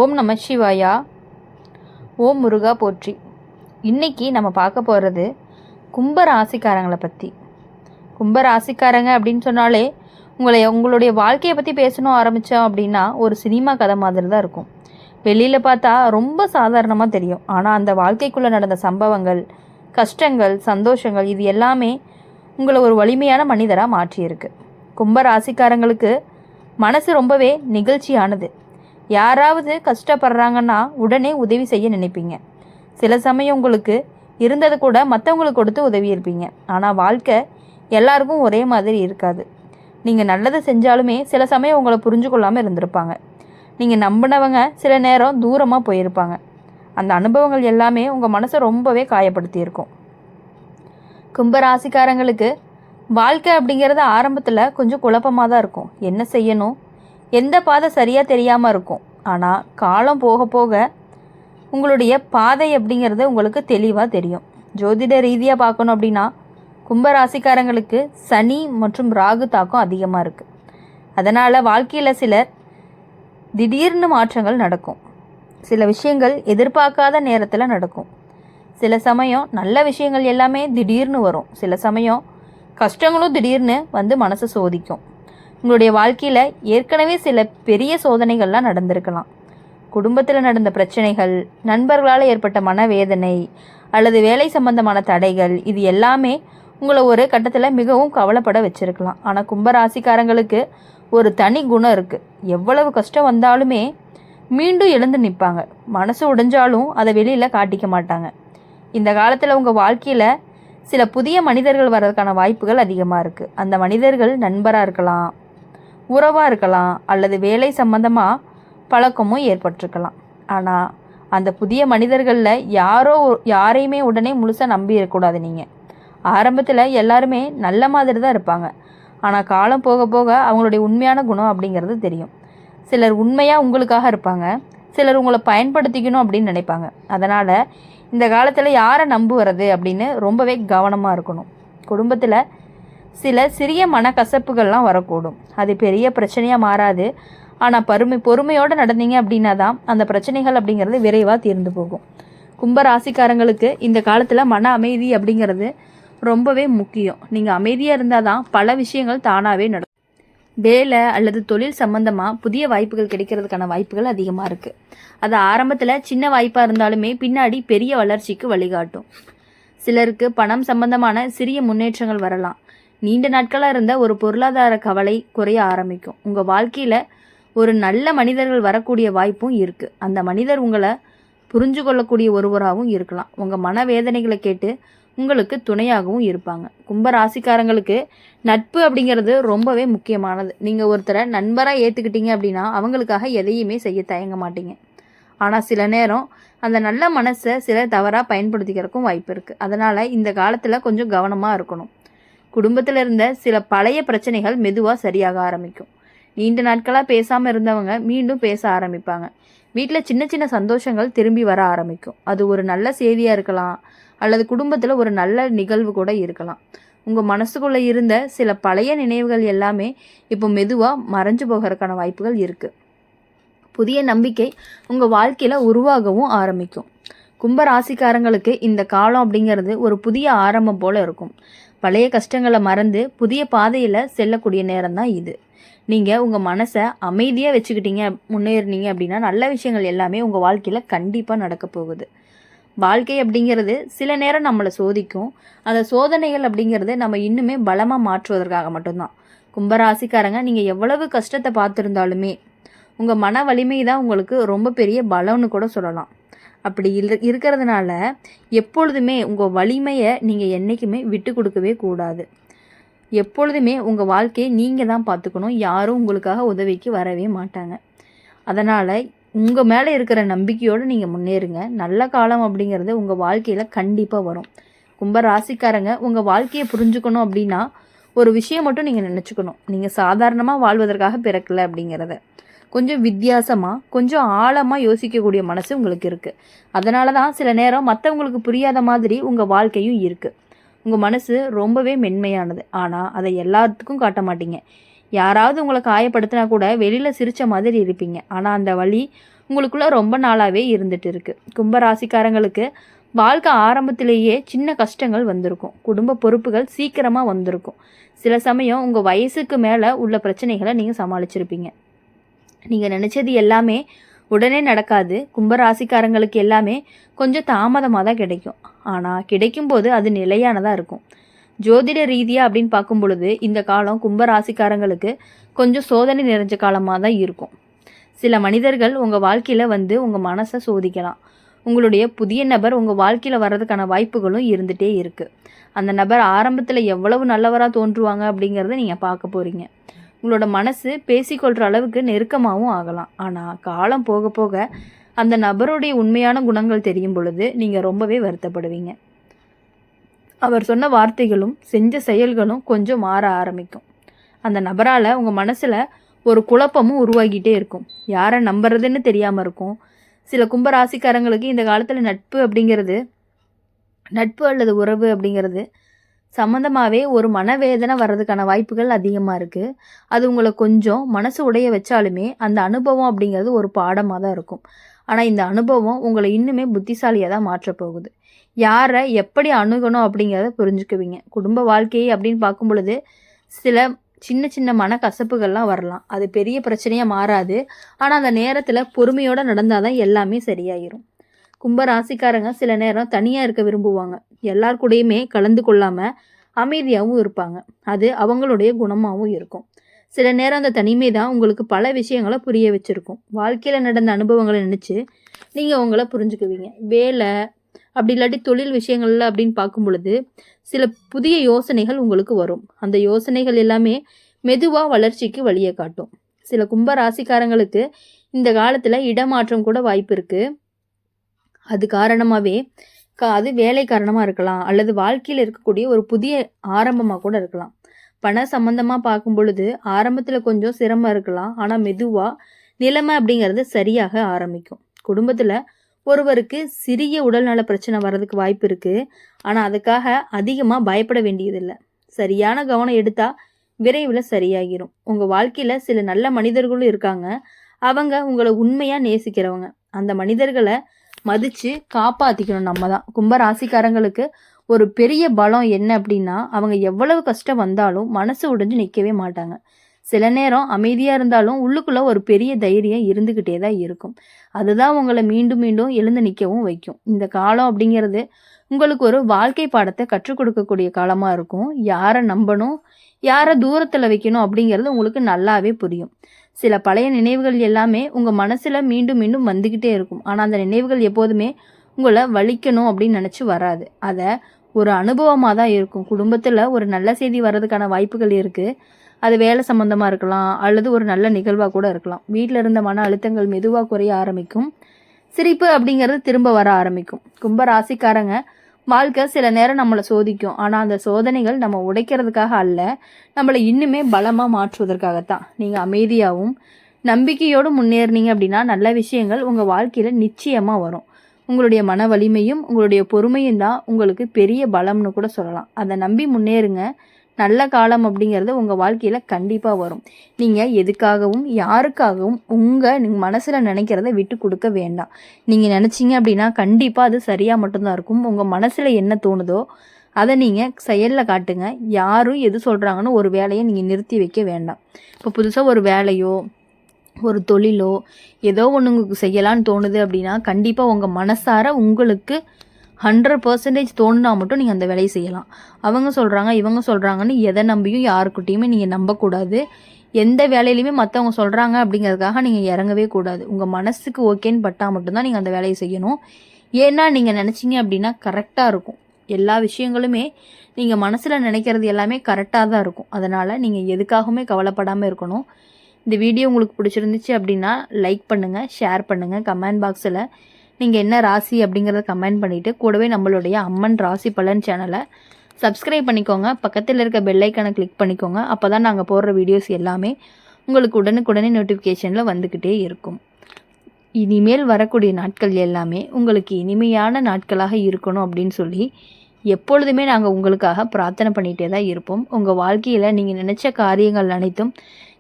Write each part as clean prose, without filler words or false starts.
ஓம் நம சிவாயா. ஓம் முருகா போற்றி. இன்றைக்கி நம்ம பார்க்க போகிறது கும்ப ராசிக்காரங்களை பற்றி. கும்ப ராசிக்காரங்க அப்படின்னு சொன்னாலே உங்களுடைய வாழ்க்கையை பற்றி பேசணும் ஆரம்பித்தோம் அப்படின்னா ஒரு சினிமா கதை மாதிரி தான் இருக்கும். வெளியில் பார்த்தா ரொம்ப சாதாரணமாக தெரியும். ஆனால் அந்த வாழ்க்கைக்குள்ளே நடந்த சம்பவங்கள், கஷ்டங்கள், சந்தோஷங்கள் இது எல்லாமே உங்களை ஒரு வலிமையான மனிதராக மாற்றியிருக்கு. கும்ப ராசிக்காரங்களுக்கு மனசு ரொம்பவே நெகிழ்ச்சியானது. யாராவது கஷ்டப்படுறாங்கன்னா உடனே உதவி செய்ய நினைப்பீங்க. சில சமயம் உங்களுக்கு இருந்தது கூட மற்றவங்களுக்கு கொடுத்து உதவி இருப்பீங்க. ஆனால் வாழ்க்கை எல்லாருக்கும் ஒரே மாதிரி இருக்காது. நீங்கள் நல்லது செஞ்சாலுமே சில சமயம் உங்களை புரிஞ்சு கொள்ளாமல் இருந்திருப்பாங்க. நீங்கள் நம்பினவங்க சில நேரம் தூரமாக போயிருப்பாங்க. அந்த அனுபவங்கள் எல்லாமே உங்கள் மனசை ரொம்பவே காயப்படுத்தியிருக்கும். கும்பராசிக்காரங்களுக்கு வாழ்க்கை அப்படிங்கிறது ஆரம்பத்தில் கொஞ்சம் குழப்பமாக தான் இருக்கும். என்ன செய்யணும், எந்த பாதை சரியாக தெரியாமல் இருக்கும். ஆனால் காலம் போக போக உங்களுடைய பாதை அப்படிங்கிறது உங்களுக்கு தெளிவாக தெரியும். ஜோதிட ரீதியாக பார்க்கணும் அப்படின்னா கும்பராசிக்காரங்களுக்கு சனி மற்றும் ராகு தாக்கம் அதிகமாக இருக்குது. அதனால் வாழ்க்கையில் சிலர் திடீர்னு மாற்றங்கள் நடக்கும். சில விஷயங்கள் எதிர்பார்க்காத நேரத்தில் நடக்கும். சில சமயம் நல்ல விஷயங்கள் எல்லாமே திடீர்னு வரும். சில சமயம் கஷ்டங்களும் திடீர்னு வந்து மனசை சோதிக்கும். உங்களுடைய வாழ்க்கையில் ஏற்கனவே சில பெரிய சோதனைகள்லாம் நடந்திருக்கலாம். குடும்பத்தில் நடந்த பிரச்சனைகள், நண்பர்களால் ஏற்பட்ட மனவேதனை அல்லது வேலை சம்பந்தமான தடைகள் இது எல்லாமே உங்களை ஒரு கட்டத்தில் மிகவும் கவலைப்பட வச்சுருக்கலாம். ஆனால் கும்பராசிக்காரங்களுக்கு ஒரு தனி குணம் இருக்குது. எவ்வளவு கஷ்டம் வந்தாலுமே மீண்டும் எழுந்து நிற்பாங்க. மனசு உடைஞ்சாலும் அதை வெளியில் காட்டிக்க மாட்டாங்க. இந்த காலத்தில் உங்கள் வாழ்க்கையில் சில புதிய மனிதர்கள் வர்றதுக்கான வாய்ப்புகள் அதிகமாக இருக்குது. அந்த மனிதர்கள் நண்பராக இருக்கலாம், உறவாக இருக்கலாம், அல்லது வேலை சம்பந்தமாக பழக்கமும் ஏற்பட்டிருக்கலாம். ஆனால் அந்த புதிய மனிதர்களில் யாரையுமே உடனே முழுசாக நம்பி இருக்கக்கூடாது. நீங்கள் ஆரம்பத்தில் எல்லாருமே நல்ல மாதிரி தான் இருப்பாங்க. ஆனால் காலம் போக போக அவங்களுடைய உண்மையான குணம் அப்படிங்கிறது தெரியும். சிலர் உண்மையாக உங்களுக்காக இருப்பாங்க, சிலர் உங்களை பயன்படுத்திக்கணும் அப்படின்னு நினைப்பாங்க. அதனால் இந்த காலத்தில் யாரை நம்புவது அப்படின்னு ரொம்பவே கவனமாக இருக்கணும். குடும்பத்தில் சில சிறிய மனக்கசப்புகள்லாம் வரக்கூடும். அது பெரிய பிரச்சனையாக மாறாது. ஆனால் பொறுமையோடு நடந்தீங்க அப்படின்னா தான் அந்த பிரச்சனைகள் அப்படிங்கிறது விரைவாக தீர்ந்து போகும். கும்ப ராசிக்காரங்களுக்கு இந்த காலத்தில் மன அமைதி அப்படிங்கிறது ரொம்பவே முக்கியம். நீங்கள் அமைதியாக இருந்தால் தான் பல விஷயங்கள் தானாகவே நடக்கும். வேலை அல்லது தொழில் சம்பந்தமாக புதிய வாய்ப்புகள் கிடைக்கிறதுக்கான வாய்ப்புகள் அதிகமாக இருக்குது. அது ஆரம்பத்தில் சின்ன வாய்ப்பாக இருந்தாலுமே பின்னாடி பெரிய வளர்ச்சிக்கு வழிகாட்டும். சிலருக்கு பணம் சம்பந்தமான சிறிய முன்னேற்றங்கள் வரலாம். நீண்ட நாட்களாக இருந்த ஒரு பொருளாதார கவலை குறைய ஆரம்பிக்கும். உங்கள் வாழ்க்கையில் ஒரு நல்ல மனிதர்கள் வரக்கூடிய வாய்ப்பும் இருக்குது. அந்த மனிதர் உங்களை புரிஞ்சு கொள்ளக்கூடிய ஒருவராகவும் இருக்கலாம். உங்கள் மனவேதனைகளை கேட்டு உங்களுக்கு துணையாகவும் இருப்பாங்க. கும்ப ராசிக்காரங்களுக்கு நட்பு அப்படிங்கிறது ரொம்பவே முக்கியமானது. நீங்கள் ஒருத்தரை நண்பராக ஏற்றுக்கிட்டீங்க அப்படின்னா அவங்களுக்காக எதையுமே செய்ய தயங்க மாட்டீங்க. ஆனால் சில நேரம் அந்த நல்ல மனசை சிலர் தவறாக பயன்படுத்திக்கிறதுக்கும் வாய்ப்பு இருக்குது. அதனால் இந்த காலத்தில் கொஞ்சம் கவனமாக இருக்கணும். குடும்பத்தில் இருந்த சில பழைய பிரச்சனைகள் மெதுவாக சரியாக ஆரம்பிக்கும். நீண்ட நாட்களாக பேசாமல் இருந்தவங்க மீண்டும் பேச ஆரம்பிப்பாங்க. வீட்டில் சின்ன சின்ன சந்தோஷங்கள் திரும்பி வர ஆரம்பிக்கும். அது ஒரு நல்ல செய்தியாக இருக்கலாம், அல்லது குடும்பத்தில் ஒரு நல்ல நிகழ்வு கூட இருக்கலாம். உங்கள் மனசுக்குள்ளே இருந்த சில பழைய நினைவுகள் எல்லாமே இப்போ மெதுவாக மறைஞ்சு போகிறதுக்கான வாய்ப்புகள் இருக்குது. புதிய நம்பிக்கை உங்கள் வாழ்க்கையில் உருவாகவும் ஆரம்பிக்கும். கும்ப ராசிக்காரங்களுக்கு இந்த காலம் அப்படிங்கிறது ஒரு புதிய ஆரம்பம் போல் இருக்கும். பழைய கஷ்டங்களை மறந்து புதிய பாதையில் செல்லக்கூடிய நேரம் தான் இது. நீங்கள் உங்கள் மனசை அமைதியாக வச்சுக்கிட்டீங்க, முன்னேறினீங்க அப்படின்னா நல்ல விஷயங்கள் எல்லாமே உங்கள் வாழ்க்கையில் கண்டிப்பாக நடக்க போகுது. வாழ்க்கை அப்படிங்கிறது சில நேரம் நம்மளை சோதிக்கும். அந்த சோதனைகள் அப்படிங்கிறது நம்ம இன்னுமே பலமாக மாற்றுவதற்காக மட்டும்தான். கும்பராசிக்காரங்க நீங்கள் எவ்வளவு கஷ்டத்தை பார்த்துருந்தாலுமே உங்கள் மன வலிமை தான் உங்களுக்கு ரொம்ப பெரிய பலம்னு கூட சொல்லலாம். அப்படி இருக்கிறதுனால எப்பொழுதுமே உங்கள் வலிமையை நீங்கள் என்றைக்குமே விட்டு கொடுக்கவே கூடாது. எப்பொழுதுமே உங்கள் வாழ்க்கையை நீங்கள் தான் பார்த்துக்கணும். யாரும் உங்களுக்காக உதவிக்கு வரவே மாட்டாங்க. அதனால் உங்கள் மேலே இருக்கிற நம்பிக்கையோடு நீங்கள் முன்னேறுங்க. நல்ல காலம் அப்படிங்கிறது உங்கள் வாழ்க்கையில் கண்டிப்பாக வரும். கும்ப ராசிக்காரங்க உங்கள் வாழ்க்கையை புரிஞ்சுக்கணும் அப்படின்னா ஒரு விஷயம் மட்டும் நீங்கள் நினச்சிக்கணும். நீங்கள் சாதாரணமாக வாழ்வதற்காக பிறக்கலை அப்படிங்கிறத. கொஞ்சம் வித்தியாசமாக, கொஞ்சம் ஆழமாக யோசிக்கக்கூடிய மனசு உங்களுக்கு இருக்குது. அதனால தான் சில நேரம் மற்றவங்களுக்கு புரியாத மாதிரி உங்கள் வாழ்க்கையும் இருக்குது. உங்கள் மனசு ரொம்பவே மென்மையானது. ஆனால் அதை எல்லாத்துக்கும் காட்ட மாட்டீங்க. யாராவது உங்களை காயப்படுத்தினா கூட வெளியில் சிரித்த மாதிரி இருப்பீங்க. ஆனால் அந்த வலி உங்களுக்குள்ள ரொம்ப நாளாகவே இருந்துட்டு இருக்கு. கும்பராசிக்காரங்களுக்கு வாழ்க்கை ஆரம்பத்திலேயே சின்ன கஷ்டங்கள் வந்திருக்கும். குடும்ப பொறுப்புகள் சீக்கிரமாக வந்திருக்கும். சில சமயம் உங்கள் வயசுக்கு மேலே உள்ள பிரச்சனைகளை நீங்கள் சமாளிச்சிருப்பீங்க. நீங்கள் நினச்சது எல்லாமே உடனே நடக்காது. கும்பராசிக்காரங்களுக்கு எல்லாமே கொஞ்சம் தாமதமாக தான் கிடைக்கும். ஆனால் கிடைக்கும்போது அது நிலையானதாக இருக்கும். ஜோதிட ரீதியாக அப்படின்னு பார்க்கும் பொழுது இந்த காலம் கும்பராசிக்காரங்களுக்கு கொஞ்சம் சோதனை நிறைஞ்ச காலமாக தான் இருக்கும். சில மனிதர்கள் உங்கள் வாழ்க்கையில் வந்து உங்கள் மனசை சோதிக்கலாம். உங்களுடைய புதிய நபர் உங்கள் வாழ்க்கையில் வர்றதுக்கான வாய்ப்புகளும் இருந்துகிட்டே இருக்குது. அந்த நபர் ஆரம்பத்தில் எவ்வளவு நல்லவராக தோன்றுவாங்க அப்படிங்கிறத நீங்கள் பார்க்க போகிறீங்க. உங்களோட மனசு பேசிக்கொள்கிற அளவுக்கு நெருக்கமாகவும் ஆகலாம். ஆனால் காலம் போக போக அந்த நபருடைய உண்மையான குணங்கள் தெரியும் பொழுது நீங்கள் ரொம்பவே வருத்தப்படுவீங்க. அவர் சொன்ன வார்த்தைகளும் செஞ்ச செயல்களும் கொஞ்சம் மாற ஆரம்பிக்கும். அந்த நபரால் உங்கள் மனசில் ஒரு குழப்பமும் உருவாகிட்டே இருக்கும். யாரை நம்புறதுன்னு தெரியாமல் இருக்கும். சில கும்பராசிக்காரங்களுக்கு இந்த காலத்தில் நட்பு அல்லது உறவு அப்படிங்கிறது சம்மந்தமாகவே ஒரு மனவேதனை வர்றதுக்கான வாய்ப்புகள் அதிகமாக இருக்குது. அது உங்களை கொஞ்சம் மனசு உடைய வச்சாலுமே அந்த அனுபவம் அப்படிங்கிறது ஒரு பாடமாக தான் இருக்கும். ஆனால் இந்த அனுபவம் உங்களை இன்னுமே புத்திசாலியாக தான் மாற்றப்போகுது. யாரை எப்படி அணுகணும் அப்படிங்கிறத புரிஞ்சுக்குவீங்க. குடும்ப வாழ்க்கையை அப்படின்னு பார்க்கும் பொழுது சில சின்ன சின்ன மனக்கசப்புகள்லாம் வரலாம். அது பெரிய பிரச்சனையாக மாறாது. ஆனால் அந்த நேரத்தில் பொறுமையோடு நடந்தால் தான் எல்லாமே சரியாயிரும். கும்பராசிக்காரங்க சில நேரம் தனியாக இருக்க விரும்புவாங்க. எல்லார் கூடயுமே கலந்து கொள்ளாமல் அமைதியாகவும் இருப்பாங்க. அது அவங்களுடைய குணமாகவும் இருக்கும். சில நேரம் அந்த தனிமை தான் உங்களுக்கு பல விஷயங்களை புரிய வச்சுருக்கும். வாழ்க்கையில் நடந்த அனுபவங்களை நினச்சி நீங்கள் உங்களை புரிஞ்சுக்குவீங்க. வேலை அப்படி இல்லாட்டி தொழில் விஷயங்கள்ல அப்படின்னு பார்க்கும் பொழுது சில புதிய யோசனைகள் உங்களுக்கு வரும். அந்த யோசனைகள் எல்லாமே மெதுவாக வளர்ச்சிக்கு வழியை காட்டும். சில கும்பராசிக்காரங்களுக்கு இந்த காலத்தில் இடமாற்றம் கூட வாய்ப்பு இருக்குது. அது காரணமாகவே அது வேலை காரணமாக இருக்கலாம், அல்லது வாழ்க்கையில் இருக்கக்கூடிய ஒரு புதிய ஆரம்பமாக கூட இருக்கலாம். பண சம்பந்தமாக பார்க்கும் பொழுது ஆரம்பத்தில் கொஞ்சம் சிரமம் இருக்கலாம். ஆனால் மெதுவாக நிலைமை அப்படிங்கிறது சரியாக ஆரம்பிக்கும். குடும்பத்தில் ஒருவருக்கு சிறிய உடல்நல பிரச்சனை வர்றதுக்கு வாய்ப்பு இருக்குது. ஆனால் அதுக்காக அதிகமாக பயப்பட வேண்டியதில்லை. சரியான கவனம் எடுத்தால் விரைவில் சரியாகிரும். உங்கள் வாழ்க்கையில் சில நல்ல மனிதர்களும் இருக்காங்க. அவங்க உங்களை உண்மையாக நேசிக்கிறவங்க. அந்த மனிதர்களை மதித்து காப்பாற்றிக்கணும் நம்ம தான். கும்பராசிக்காரங்களுக்கு ஒரு பெரிய பலம் என்ன அப்படின்னா, அவங்க எவ்வளவு கஷ்டம் வந்தாலும் மனசு உடைஞ்சு நிற்கவே மாட்டாங்க. சில நேரம் அமைதியாக இருந்தாலும் உள்ளுக்குள்ளே ஒரு பெரிய தைரியம் இருந்துக்கிட்டே தான் இருக்கும். அதுதான் உங்களை மீண்டும் மீண்டும் எழுந்து நிற்கவும் வைக்கும். இந்த காலம் அப்படிங்கிறது உங்களுக்கு ஒரு வாழ்க்கை பாடத்தை கற்றுக் கொடுக்கக்கூடிய காலமாக இருக்கும். யாரை நம்பணும், யாரை தூரத்தில் வைக்கணும் அப்படிங்கிறது உங்களுக்கு நல்லாவே புரியும். சில பழைய நினைவுகள் எல்லாமே உங்கள் மனசில் மீண்டும் மீண்டும் வந்துக்கிட்டே இருக்கும். ஆனால் அந்த நினைவுகள் எப்போதுமே உங்களை வலிக்கணும் அப்படின்னு நினச்சி வராது. அதை ஒரு அனுபவமாக தான் இருக்கும். குடும்பத்தில் ஒரு நல்ல செய்தி வர்றதுக்கான வாய்ப்புகள் இருக்குது. அது வேலை சம்மந்தமாக இருக்கலாம், அல்லது ஒரு நல்ல நிகழ்வாக கூட இருக்கலாம். வீட்டில் இருந்த மன அழுத்தங்கள் மெதுவாக குறைய ஆரம்பிக்கும். சிரிப்பு அப்படிங்கிறது திரும்ப வர ஆரம்பிக்கும். கும்பராசிக்காரங்க வாழ்க்கை சில நேரம் நம்மளை சோதிக்கும். ஆனால் அந்த சோதனைகள் நம்ம உடைக்கிறதுக்காக அல்ல, நம்மளை இன்னுமே பலமாக மாற்றுவதற்காகத்தான். நீங்கள் அமைதியாகவும் நம்பிக்கையோடு முன்னேறினீங்க அப்படின்னா நல்ல விஷயங்கள் உங்கள் வாழ்க்கையில் நிச்சயமாக வரும். உங்களுடைய மன வலிமையும் உங்களுடைய பொறுமையும் தான் உங்களுக்கு பெரிய பலம்னு கூட சொல்லலாம். அதை நம்பி முன்னேறுங்க. நல்ல காலம் அப்படிங்கிறது உங்கள் வாழ்க்கையில் கண்டிப்பாக வரும். நீங்கள் எதுக்காகவும் யாருக்காகவும் நீங்கள் மனசில் நினைக்கிறத விட்டு கொடுக்க வேண்டாம். நீங்கள் நினச்சிங்க அப்படின்னா கண்டிப்பாக அது சரியாக மட்டும்தான் இருக்கும். உங்கள் மனசில் என்ன தோணுதோ அதை நீங்கள் செயலில் காட்டுங்க. யாரும் எது சொல்கிறாங்கன்னு ஒரு வேலையை நீங்கள் நிறுத்தி வைக்க வேண்டாம். இப்போ புதுசாக ஒரு வேலையோ ஒரு தொழிலோ ஏதோ ஒன்று உங்களுக்கு செய்யலான்னு தோணுது அப்படின்னா கண்டிப்பாக உங்கள் மனசார உங்களுக்கு 100% தோணுனா மட்டும் நீங்கள் அந்த வேலையை செய்யலாம். அவங்க சொல்கிறாங்க இவங்க சொல்கிறாங்கன்னு எதை நம்பியும் யாருக்கிட்டையுமே நீங்கள் நம்பக்கூடாது. எந்த வேலையிலையுமே மற்றவங்க சொல்கிறாங்க அப்படிங்கிறதுக்காக நீங்கள் இறங்கவே கூடாது. உங்கள் மனசுக்கு ஓகேன்னு பட்டால் மட்டும்தான் நீங்கள் அந்த வேலையை செய்யணும். ஏன்னா நீங்கள் நினச்சிங்க அப்படின்னா கரெக்டாக இருக்கும். எல்லா விஷயங்களுமே நீங்கள் மனசில் நினைக்கிறது எல்லாமே கரெக்டாக தான் இருக்கும். அதனால் நீங்கள் எதுக்காகவுமே கவலைப்படாமல் இருக்கணும். இந்த வீடியோ உங்களுக்கு பிடிச்சிருந்துச்சு அப்படின்னா லைக் பண்ணுங்கள், ஷேர் பண்ணுங்கள். கமெண்ட் பாக்ஸில் நீங்கள் என்ன ராசி அப்படிங்கிறத கமெண்ட் பண்ணிவிட்டு கூடவே நம்மளுடைய அம்மன் ராசி பலன் சேனலை சப்ஸ்கிரைப் பண்ணிக்கோங்க. பக்கத்தில் இருக்க பெல்லைக்கானை கிளிக் பண்ணிக்கோங்க. அப்போ தான் நாங்கள் போடுற வீடியோஸ் எல்லாமே உங்களுக்கு உடனுக்குடனே நோட்டிஃபிகேஷனில் வந்துக்கிட்டே இருக்கும். இனிமேல் வரக்கூடிய நாட்கள் எல்லாமே உங்களுக்கு இனிமையான நாட்களாக இருக்கணும் அப்படின்னு சொல்லி எப்பொழுதுமே நாங்கள் உங்களுக்காக பிரார்த்தனை பண்ணிகிட்டே தான் இருப்போம். உங்கள் வாழ்க்கையில் நீங்கள் நினச்ச காரியங்கள் அனைத்தும்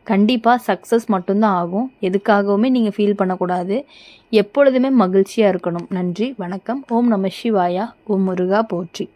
கண்டிப்பாக சக்ஸஸ் மட்டும்தான் ஆகும். எதுக்காகவுமே நீங்கள் ஃபீல் பண்ணக்கூடாது. எப்பொழுதுமே மகிழ்ச்சியாக இருக்கணும். நன்றி, வணக்கம். ஓம் நம சிவாயா. ஓம் முருகா போற்றி.